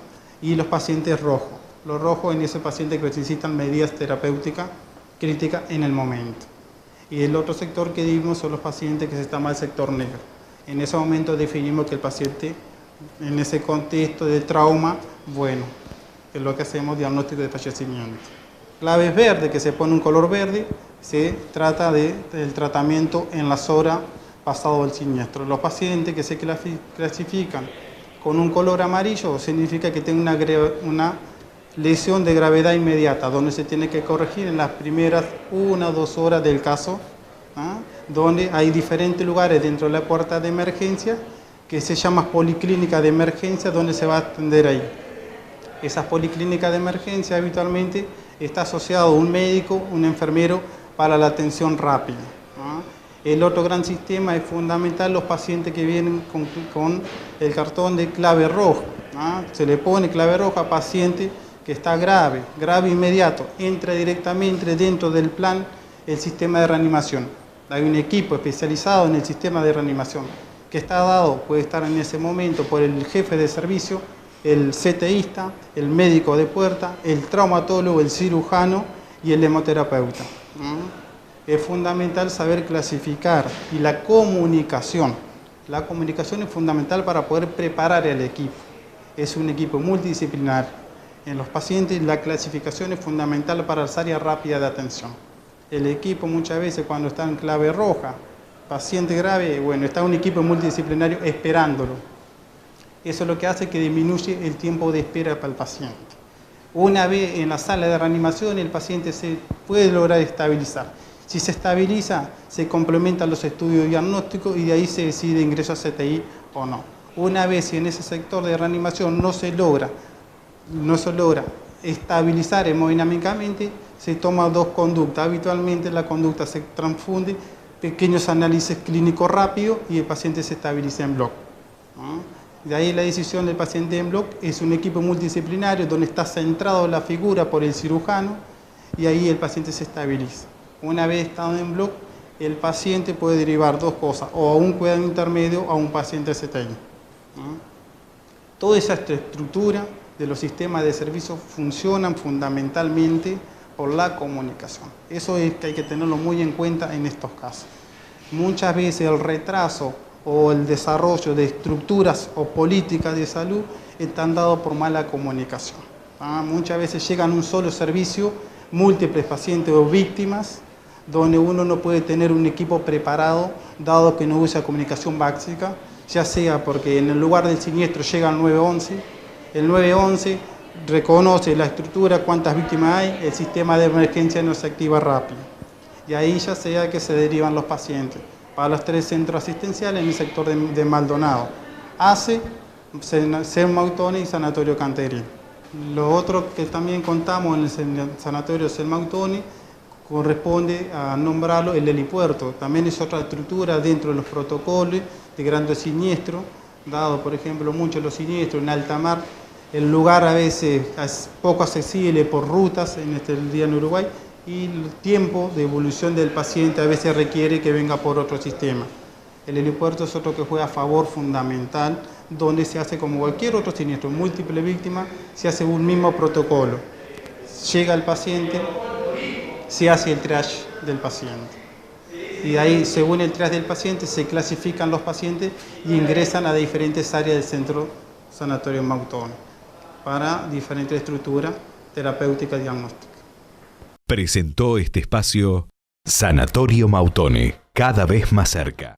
y los pacientes rojos. Los rojos en ese paciente que necesitan medidas terapéuticas críticas en el momento. Y el otro sector que dimos son los pacientes que se están al sector negro. En ese momento definimos que el paciente, en ese contexto de trauma, bueno, es lo que hacemos, diagnóstico de fallecimiento. Claves verdes, que se pone un color verde, se trata del tratamiento en las horas pasado el siniestro. Los pacientes que se clasifican con un color amarillo significa que tienen una lesión de gravedad inmediata, donde se tiene que corregir en las primeras 1 o 2 horas del caso, donde hay diferentes lugares dentro de la puerta de emergencia que se llama policlínica de emergencia, donde se va a atender ahí. Esas policlínicas de emergencia habitualmente está asociado un médico, un enfermero para la atención rápida. El otro gran sistema es fundamental los pacientes que vienen con el cartón de clave roja. Se le pone clave roja a paciente que está grave inmediato, entra directamente dentro del plan el sistema de reanimación. Hay un equipo especializado en el sistema de reanimación que está dado, puede estar en ese momento por el jefe de servicio, el CTIsta, el médico de puerta, el traumatólogo, el cirujano y el hemoterapeuta. Es fundamental saber clasificar, y la comunicación. La comunicación es fundamental para poder preparar al equipo. Es un equipo multidisciplinar. En los pacientes la clasificación es fundamental para las áreas rápidas de atención. El equipo muchas veces cuando está en clave roja, paciente grave, bueno, está un equipo multidisciplinario esperándolo. Eso es lo que hace que disminuye el tiempo de espera para el paciente. Una vez en la sala de reanimación, el paciente se puede lograr estabilizar. Si se estabiliza, se complementan los estudios diagnósticos y de ahí se decide ingreso a CTI o no. Una vez en ese sector de reanimación no se logra estabilizar hemodinámicamente, se toman dos conductas. Habitualmente la conducta se transfunde, pequeños análisis clínicos rápidos y el paciente se estabiliza en bloque. De ahí la decisión del paciente en bloque es un equipo multidisciplinario donde está centrado la figura por el cirujano y ahí el paciente se estabiliza. Una vez estado en bloque, el paciente puede derivar dos cosas, o a un cuidado intermedio o a un paciente CTI. Toda esa estructura de los sistemas de servicio funcionan fundamentalmente por la comunicación. Eso es que hay que tenerlo muy en cuenta en estos casos. Muchas veces el retraso o el desarrollo de estructuras o políticas de salud están dados por mala comunicación. Muchas veces llegan a un solo servicio, múltiples pacientes o víctimas, donde uno no puede tener un equipo preparado, dado que no usa comunicación básica, ya sea porque en el lugar del siniestro llega el 911, el 911 reconoce la estructura, cuántas víctimas hay, el sistema de emergencia no se activa rápido. Y ahí ya sea que se derivan los pacientes para los 3 centros asistenciales en el sector de Maldonado: ACE, Selma-Mautone y Sanatorio Canterín. Lo otro que también contamos en el Sanatorio Selma-Mautone corresponde a nombrarlo el helipuerto. También es otra estructura dentro de los protocolos de grandes siniestros, dado por ejemplo muchos los siniestros en alta mar. El lugar a veces es poco accesible por rutas en este día en Uruguay y el tiempo de evolución del paciente a veces requiere que venga por otro sistema. El helipuerto es otro que juega a favor fundamental, donde se hace como cualquier otro siniestro, múltiple víctimas, se hace un mismo protocolo. Llega el paciente, se hace el triage del paciente. Y ahí, según el triage del paciente, se clasifican los pacientes y ingresan a diferentes áreas del centro Sanatorio Mautone para diferentes estructuras terapéuticas y diagnósticas. Presentó este espacio Sanatorio Mautone, cada vez más cerca.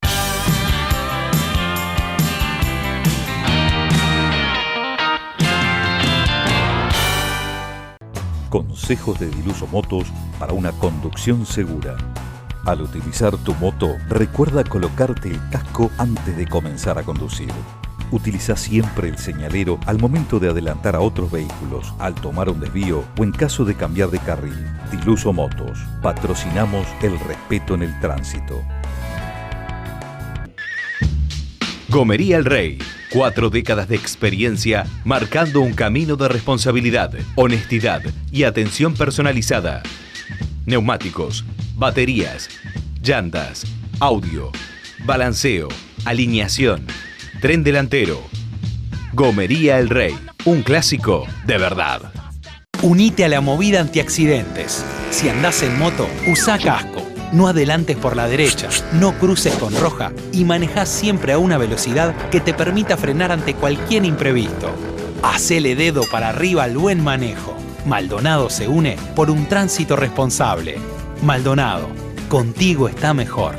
Consejos de Diluso Motos para una conducción segura. Al utilizar tu moto, recuerda colocarte el casco antes de comenzar a conducir. Utiliza siempre el señalero al momento de adelantar a otros vehículos, al tomar un desvío o en caso de cambiar de carril. Diluso Motos. Patrocinamos el respeto en el tránsito. Gomería El Rey. 4 décadas de experiencia marcando un camino de responsabilidad, honestidad y atención personalizada. Neumáticos, baterías, llantas, audio, balanceo, alineación, tren delantero. Gomería El Rey. Un clásico de verdad. Unite a la movida antiaccidentes. Si andás en moto, usa casco. No adelantes por la derecha, no cruces con roja y manejá siempre a una velocidad que te permita frenar ante cualquier imprevisto. Hacele dedo para arriba al buen manejo. Maldonado se une por un tránsito responsable. Maldonado, contigo está mejor.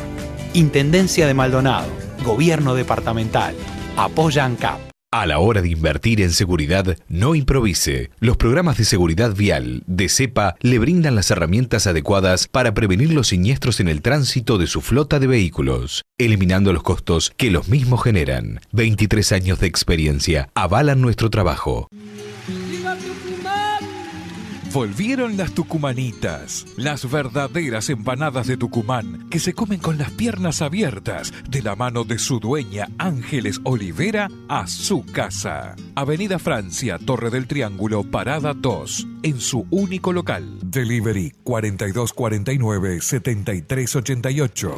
Intendencia de Maldonado, Gobierno Departamental. Apoya ANCAP. A la hora de invertir en seguridad, no improvise. Los programas de seguridad vial de CEPA le brindan las herramientas adecuadas para prevenir los siniestros en el tránsito de su flota de vehículos, eliminando los costos que los mismos generan. 23 años de experiencia avalan nuestro trabajo. Volvieron las tucumanitas, las verdaderas empanadas de Tucumán que se comen con las piernas abiertas de la mano de su dueña Ángeles Olivera a su casa. Avenida Francia, Torre del Triángulo, Parada 2, en su único local. Delivery 4249-7388.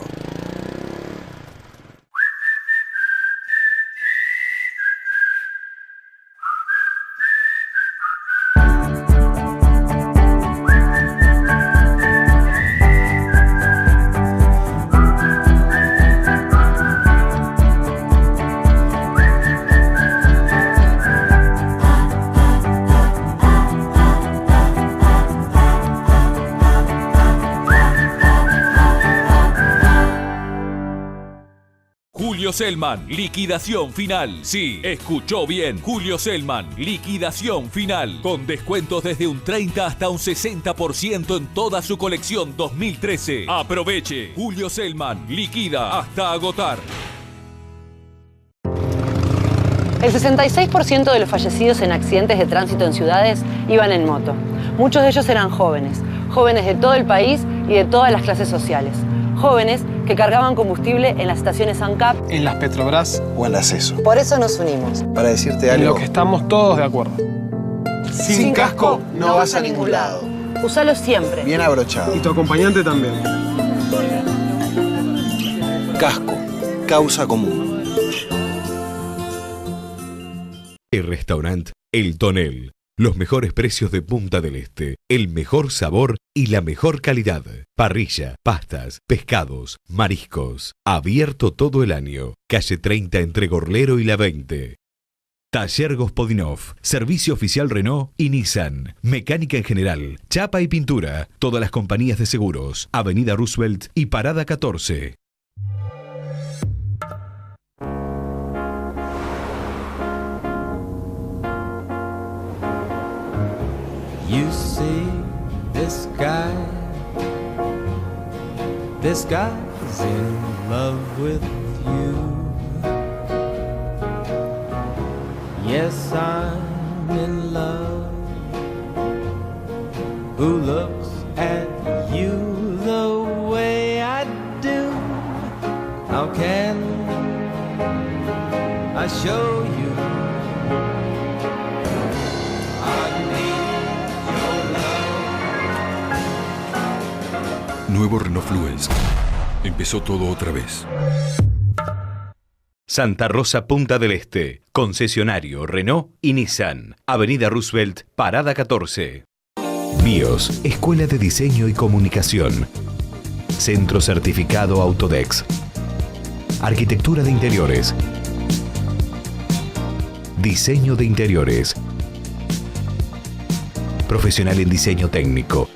Julio Selman, liquidación final. Sí, escuchó bien. Julio Selman, liquidación final. Con descuentos desde un 30 hasta un 60% en toda su colección 2013. Aproveche. Julio Selman, liquida hasta agotar. El 66% de los fallecidos en accidentes de tránsito en ciudades iban en moto. Muchos de ellos eran jóvenes, jóvenes de todo el país y de todas las clases sociales. Jóvenes que cargaban combustible en las estaciones ANCAP, en las Petrobras o en las ESO. Por eso nos unimos. Para decirte algo. En lo que estamos todos de acuerdo. Sin casco no vas a ningún lado. Usalo siempre. Bien abrochado. Y tu acompañante también. Casco. Causa común. El restaurante El Tonel. Los mejores precios de Punta del Este, el mejor sabor y la mejor calidad. Parrilla, pastas, pescados, mariscos. Abierto todo el año. Calle 30 entre Gorlero y La 20. Taller Gospodinov. Servicio oficial Renault y Nissan. Mecánica en general. Chapa y pintura. Todas las compañías de seguros. Avenida Roosevelt y Parada 14. You see this guy's in love with you. Yes, I'm in love. Who looks at you the way I do? How can I show you? Nuevo Renault Fluence. Empezó todo otra vez. Santa Rosa, Punta del Este. Concesionario Renault y Nissan. Avenida Roosevelt, Parada 14. BIOS, Escuela de Diseño y Comunicación. Centro Certificado Autodex. Arquitectura de Interiores. Diseño de Interiores. Profesional en diseño técnico.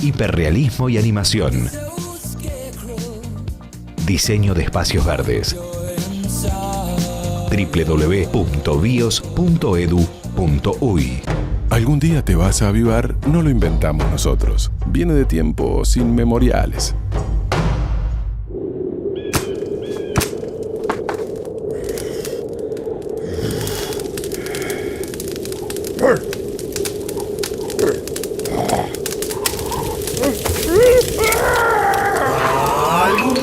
Hiperrealismo y animación. Diseño de espacios verdes. www.bios.edu.uy. Algún día te vas a avivar, no lo inventamos nosotros. Viene de tiempos inmemoriales. Algún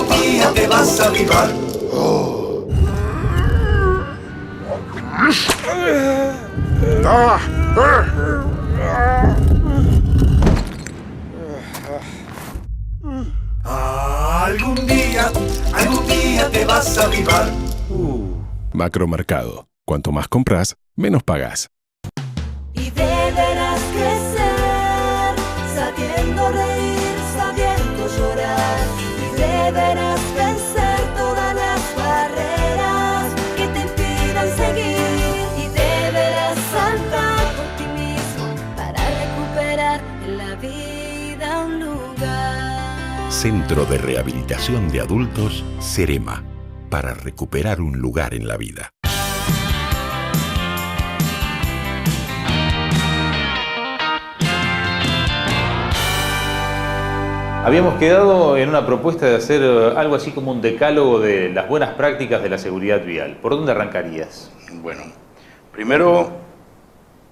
día te vas a avivar. Algún día te vas a avivar. Macromercado. Cuanto más compras, menos pagás. Y deberás crecer, sabiendo reír, sabiendo llorar. Y deberás vencer todas las barreras que te impidan seguir. Y deberás saltar por ti mismo para recuperar en la vida un lugar. Centro de Rehabilitación de Adultos, Cerema, para recuperar un lugar en la vida. Habíamos quedado en una propuesta de hacer algo así como un decálogo de las buenas prácticas de la seguridad vial. ¿Por dónde arrancarías? Bueno, primero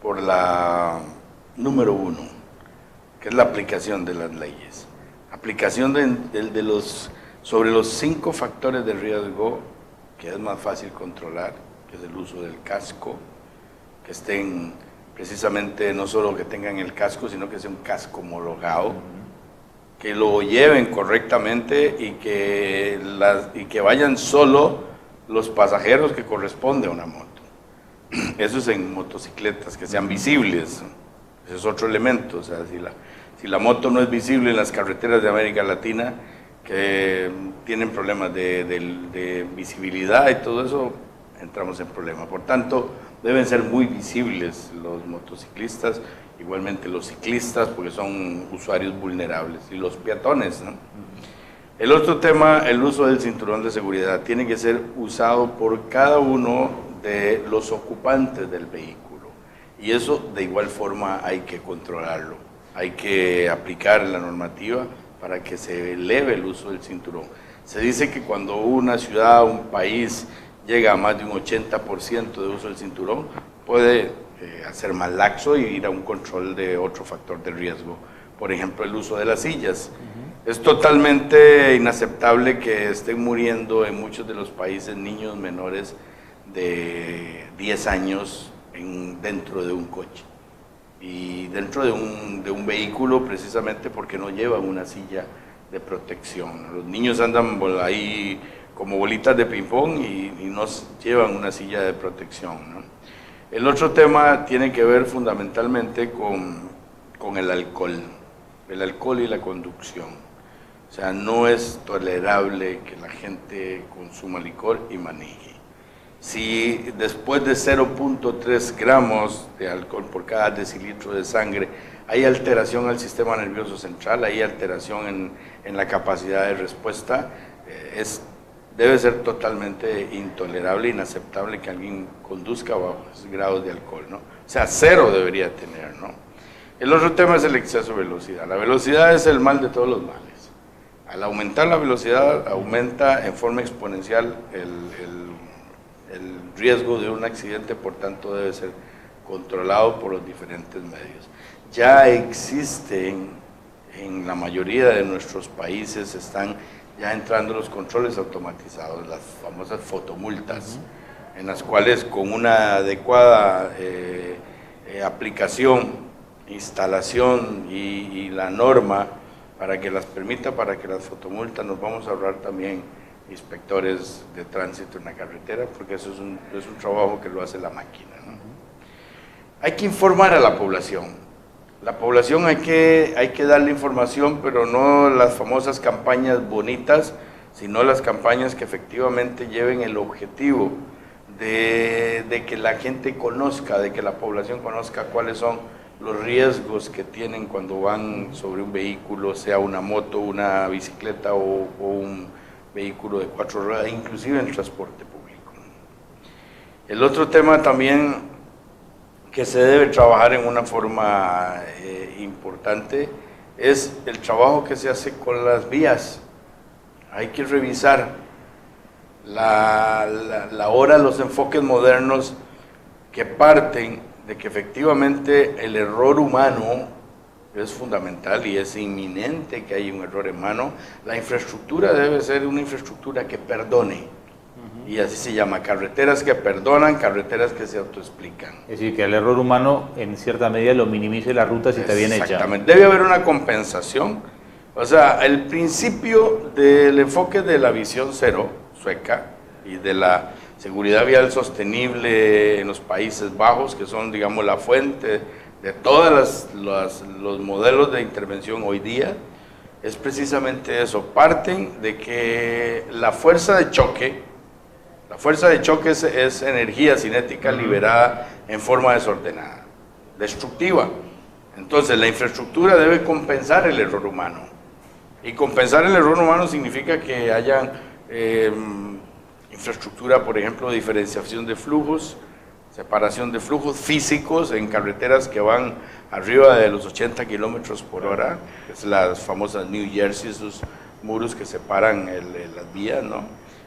por la número 1, que es la aplicación de las leyes. Aplicación sobre los 5 factores de riesgo que es más fácil controlar, que es el uso del casco, que estén precisamente no solo que tengan el casco, sino que sea un casco homologado, que lo lleven correctamente y que vayan solo los pasajeros que corresponde a una moto. Eso es en motocicletas, que sean visibles. Ese es otro elemento. O sea, si la moto no es visible en las carreteras de América Latina, que tienen problemas de visibilidad y todo eso, entramos en problemas. Por tanto, deben ser muy visibles los motociclistas, igualmente los ciclistas, porque son usuarios vulnerables, y los peatones, ¿no? El otro tema, el uso del cinturón de seguridad, tiene que ser usado por cada uno de los ocupantes del vehículo. Y eso de igual forma hay que controlarlo. Hay que aplicar la normativa para que se eleve el uso del cinturón. Se dice que cuando una ciudad, un país llega a más de un 80% de uso del cinturón, puede hacer más laxo y ir a un control de otro factor de riesgo. Por ejemplo, el uso de las sillas. Es totalmente inaceptable que estén muriendo en muchos de los países niños menores de 10 años dentro de un coche y dentro de un vehículo, precisamente porque no llevan una silla de protección. Los niños andan ahí como bolitas de ping-pong y no llevan una silla de protección, ¿no? El otro tema tiene que ver fundamentalmente con el alcohol y la conducción. O sea, no es tolerable que la gente consuma licor y maneje. Si después de 0.3 gramos de alcohol por cada decilitro de sangre hay alteración al sistema nervioso central, hay alteración en la capacidad de respuesta, debe ser totalmente intolerable e inaceptable que alguien conduzca bajo esos grados de alcohol, ¿no? O sea, 0 debería tener, ¿no? El otro tema es el exceso de velocidad. La velocidad es el mal de todos los males. Al aumentar la velocidad, aumenta en forma exponencial el riesgo de un accidente, por tanto debe ser controlado por los diferentes medios. Ya existen en la mayoría de nuestros países, están ya entrando los controles automatizados, las famosas fotomultas, en las cuales con una adecuada aplicación, instalación y la norma para que las permita, para que las fotomultas, nos vamos a ahorrar también inspectores de tránsito en la carretera, porque eso es un trabajo que lo hace la máquina, ¿no? Hay que informar a la población. La población hay que darle información, pero no las famosas campañas bonitas, sino las campañas que efectivamente lleven el objetivo de que la gente conozca, de que la población conozca cuáles son los riesgos que tienen cuando van sobre un vehículo, sea una moto, una bicicleta o un vehículo de 4 ruedas, inclusive en el transporte público. El otro tema también que se debe trabajar en una forma importante es el trabajo que se hace con las vías. Hay que revisar los enfoques modernos que parten de que efectivamente el error humano es fundamental y es inminente que haya un error humano. La infraestructura debe ser una infraestructura que perdone, y así se llama: carreteras que perdonan, carreteras que se autoexplican. Es decir, que el error humano en cierta medida lo minimice la ruta si está bien hecha. Exactamente, debe haber una compensación. O sea, el principio del enfoque de la visión cero sueca y de la seguridad vial sostenible en los Países Bajos, que son, digamos, la fuente de todos los modelos de intervención hoy día, es precisamente eso. Parten de que la fuerza de choque es energía cinética liberada en forma desordenada, destructiva. Entonces la infraestructura debe compensar el error humano, y compensar el error humano significa que haya infraestructura, por ejemplo, diferenciación de flujos, separación de flujos físicos en carreteras que van arriba de los 80 kilómetros por hora, que es las famosas New Jersey, esos muros que separan las vías, ¿no?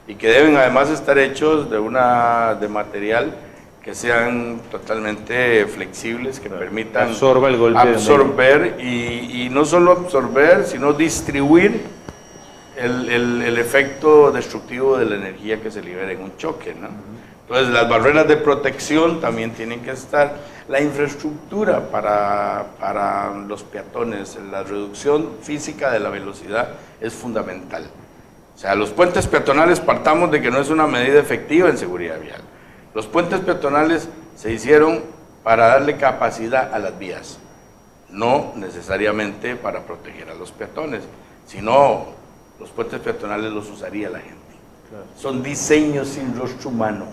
Y que deben además estar hechos de material que sean totalmente flexibles, que permitan absorba el golpe, absorber y no solo absorber, sino distribuir el efecto destructivo de la energía que se libera en un choque, ¿no? Entonces las barreras de protección también tienen que estar, la infraestructura para los peatones, la reducción física de la velocidad es fundamental. O sea, los puentes peatonales, partamos de que no es una medida efectiva en seguridad vial. Los puentes peatonales se hicieron para darle capacidad a las vías, no necesariamente para proteger a los peatones, sino los puentes peatonales los usaría la gente. Claro. Son diseños sin rostro humano.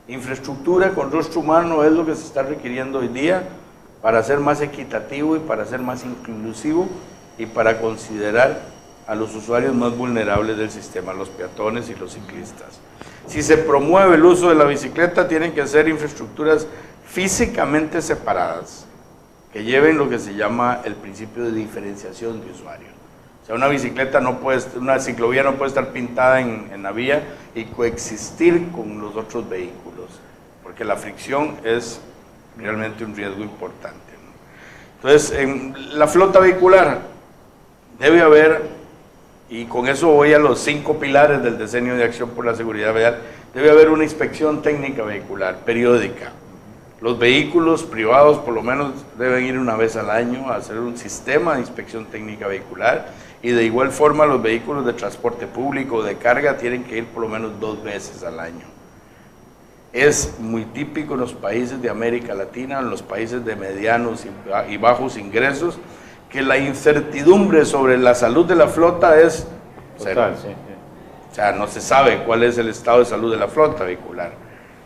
Infraestructura con rostro humano es lo que se está requiriendo hoy día para ser más equitativo y para ser más inclusivo y para considerar a los usuarios más vulnerables del sistema, los peatones y los ciclistas. Si se promueve el uso de la bicicleta, tienen que ser infraestructuras físicamente separadas, que lleven lo que se llama el principio de diferenciación de usuarios. O sea, una bicicleta no puede, una ciclovía no puede estar pintada en la vía y coexistir con los otros vehículos, porque la fricción es realmente un riesgo importante, ¿no? Entonces, en la flota vehicular debe haber, y con eso voy a los 5 pilares del Decenio de Acción por la Seguridad Vial, debe haber una inspección técnica vehicular periódica. Los vehículos privados por lo menos deben ir una vez al año a hacer un sistema de inspección técnica vehicular, y de igual forma los vehículos de transporte público de carga tienen que ir por lo menos 2 veces al año. Es muy típico en los países de América Latina, en los países de medianos y bajos ingresos, que la incertidumbre sobre la salud de la flota es cero. Total, sí. O sea, no se sabe cuál es el estado de salud de la flota vehicular.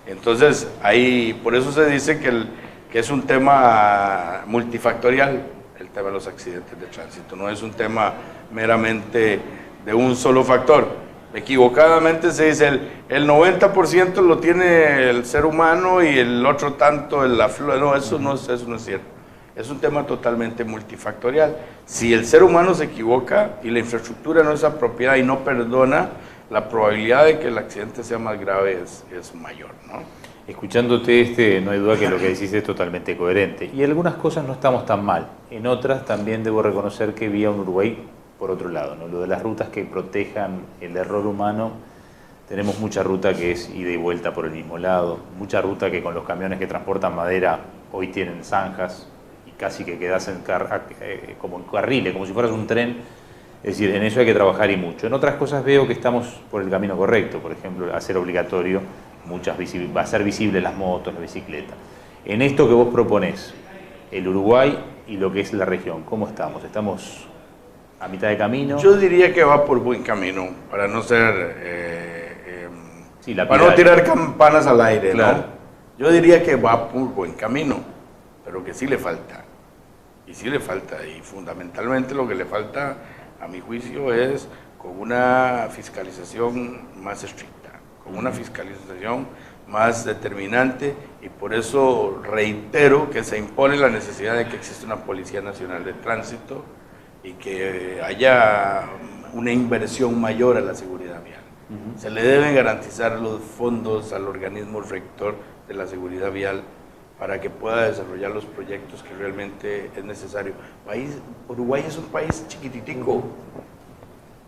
Entonces, ahí, por eso se dice que es un tema multifactorial, el tema de los accidentes de tránsito, no es un tema meramente de un solo factor. Equivocadamente se dice el 90% lo tiene el ser humano y el otro tanto la flota. No, eso no es cierto. Es un tema totalmente multifactorial. Si el ser humano se equivoca y la infraestructura no es apropiada y no perdona, la probabilidad de que el accidente sea más grave es mayor, ¿no? Escuchándote, no hay duda que lo que decís es totalmente coherente. Y en algunas cosas no estamos tan mal. En otras también debo reconocer que vi a un Uruguay por otro lado, ¿no? Lo de las rutas que protejan el error humano, tenemos mucha ruta que es ida y vuelta por el mismo lado, mucha ruta que con los camiones que transportan madera hoy tienen zanjas y casi que quedas como en carriles, como si fueras un tren. Es decir, en eso hay que trabajar y mucho. En otras cosas veo que estamos por el camino correcto, por ejemplo, hacer obligatorio va a ser visible las motos, la bicicleta. En esto que vos proponés, el Uruguay y lo que es la región, ¿cómo estamos? ¿Estamos a mitad de camino? Yo diría que va por buen camino, para no ser... para no tirar campanas al aire, claro, ¿no? Yo diría que va por buen camino, pero que sí le falta. Y sí le falta, y fundamentalmente lo que le falta, a mi juicio, es con una fiscalización más estricta, con una fiscalización más determinante, y por eso reitero que se impone la necesidad de que exista una Policía Nacional de Tránsito y que haya una inversión mayor a la seguridad vial. Se le deben garantizar los fondos al organismo rector de la seguridad vial para que pueda desarrollar los proyectos que realmente es necesario. Uruguay es un país chiquititico.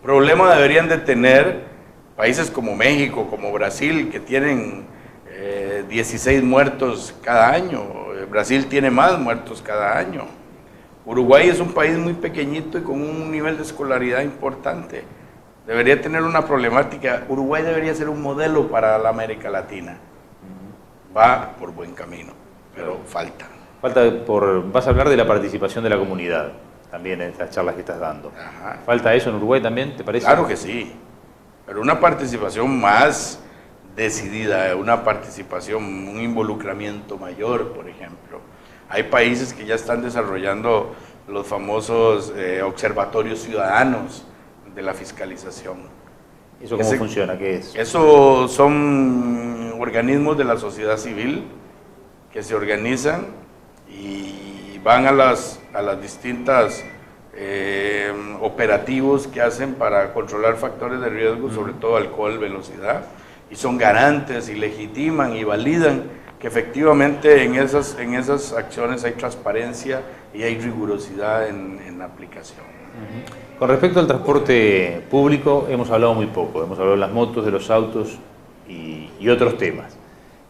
Problema deberían de tener países como México, como Brasil, que tienen 16 muertos cada año. Brasil tiene más muertos cada año. Uruguay es un país muy pequeñito y con un nivel de escolaridad importante. Debería tener una problemática. Uruguay debería ser un modelo para la América Latina. Va por buen camino, pero falta. Vas a hablar de la participación de la comunidad, también en estas charlas que estás dando. Ajá. ¿Falta eso en Uruguay también, te parece? Claro que sí, pero una participación más decidida, una participación, un involucramiento mayor, por ejemplo. Hay países que ya están desarrollando los famosos observatorios ciudadanos de la fiscalización. ¿Eso cómo funciona? ¿Qué es? Eso son organismos de la sociedad civil que se organizan y van a las distintas operativos que hacen para controlar factores de riesgo, sobre todo alcohol, velocidad, y son garantes y legitiman y validan que efectivamente en esas acciones hay transparencia y hay rigurosidad en la aplicación. Con respecto al transporte público, hemos hablado muy poco. Hemos hablado de las motos, de los autos y otros temas.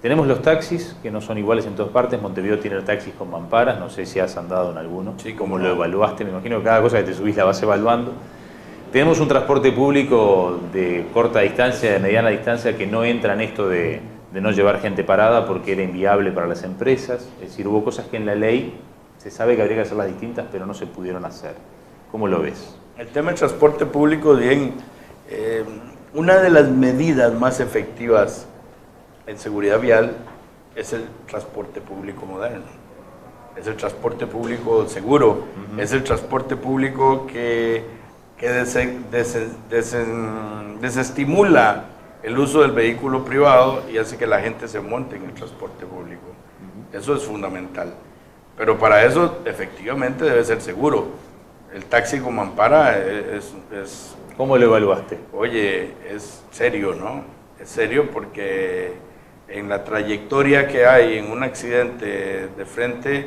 Tenemos los taxis, que no son iguales en todas partes. Montevideo tiene taxis con mamparas, no sé si has andado en alguno. Sí, ¿cómo lo evaluaste? Me imagino que cada cosa que te subís la vas evaluando. Tenemos un transporte público de corta distancia, de mediana distancia, que no entra en esto de no llevar gente parada porque era inviable para las empresas. Es decir, hubo cosas que en la ley se sabe que habría que hacerlas distintas, pero no se pudieron hacer. ¿Cómo lo ves? El tema del transporte público, bien, una de las medidas más efectivas en seguridad vial es el transporte público moderno, es el transporte público seguro, es el transporte público que que desestimula el uso del vehículo privado y hace que la gente se monte en el transporte público. Eso es fundamental. Pero para eso efectivamente debe ser seguro. El taxi como ampara es ¿Cómo lo evaluaste? Oye, es serio, ¿no? Es serio porque en la trayectoria que hay en un accidente de frente,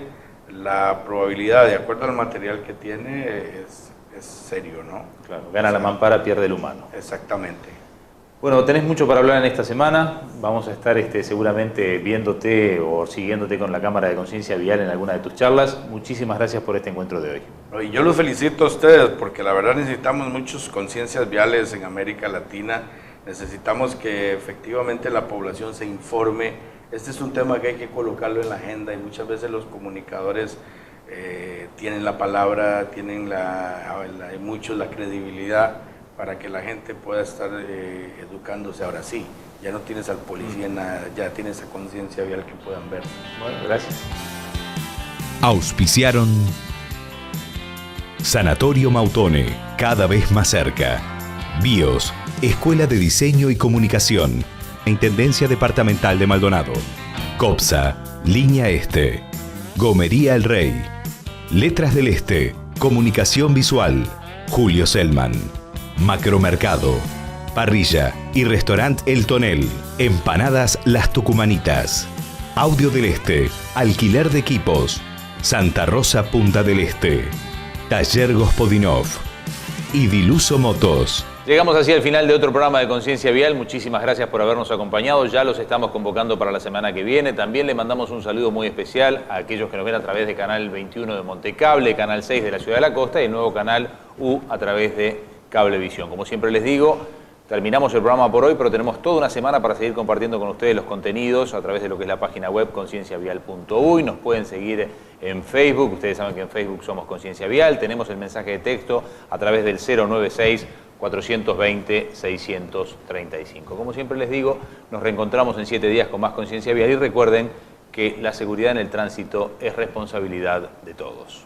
la probabilidad, de acuerdo al material que tiene, es serio, ¿no? Claro, gana la mampara, pierde el humano. Exactamente. Bueno, tenés mucho para hablar en esta semana. Vamos a estar seguramente viéndote o siguiéndote con la Cámara de Conciencia Vial en alguna de tus charlas. Muchísimas gracias por este encuentro de hoy. Y yo los felicito a ustedes porque la verdad necesitamos muchas conciencias viales en América Latina. Necesitamos que efectivamente la población se informe. Este es un tema que hay que colocarlo en la agenda y muchas veces los comunicadores tienen la palabra, tienen muchos la credibilidad para que la gente pueda estar educándose. Ahora sí, ya no tienes al policía, ya tienes esa conciencia vial que puedan ver. Bueno, gracias. Auspiciaron Sanatorio Mautone, cada vez más cerca. BIOS, Escuela de Diseño y Comunicación, Intendencia Departamental de Maldonado. COPSA, Línea Este. Gomería El Rey. Letras del Este, Comunicación Visual, Julio Selman. Macromercado, Parrilla y Restaurant El Tonel, Empanadas Las Tucumanitas. Audio del Este, Alquiler de Equipos, Santa Rosa Punta del Este. Taller Gospodinov y Diluso Motos. Llegamos así al final de otro programa de Conciencia Vial. Muchísimas gracias por habernos acompañado. Ya los estamos convocando para la semana que viene. También le mandamos un saludo muy especial a aquellos que nos ven a través de Canal 21 de Montecable, Canal 6 de la Ciudad de la Costa y el nuevo Canal U a través de Cablevisión. Como siempre les digo, terminamos el programa por hoy, pero tenemos toda una semana para seguir compartiendo con ustedes los contenidos a través de lo que es la página web concienciavial.uy. Nos pueden seguir en Facebook. Ustedes saben que en Facebook somos Conciencia Vial. Tenemos el mensaje de texto a través del 096-420-635. Como siempre les digo, nos reencontramos en 7 días con más Conciencia Vial y recuerden que la seguridad en el tránsito es responsabilidad de todos.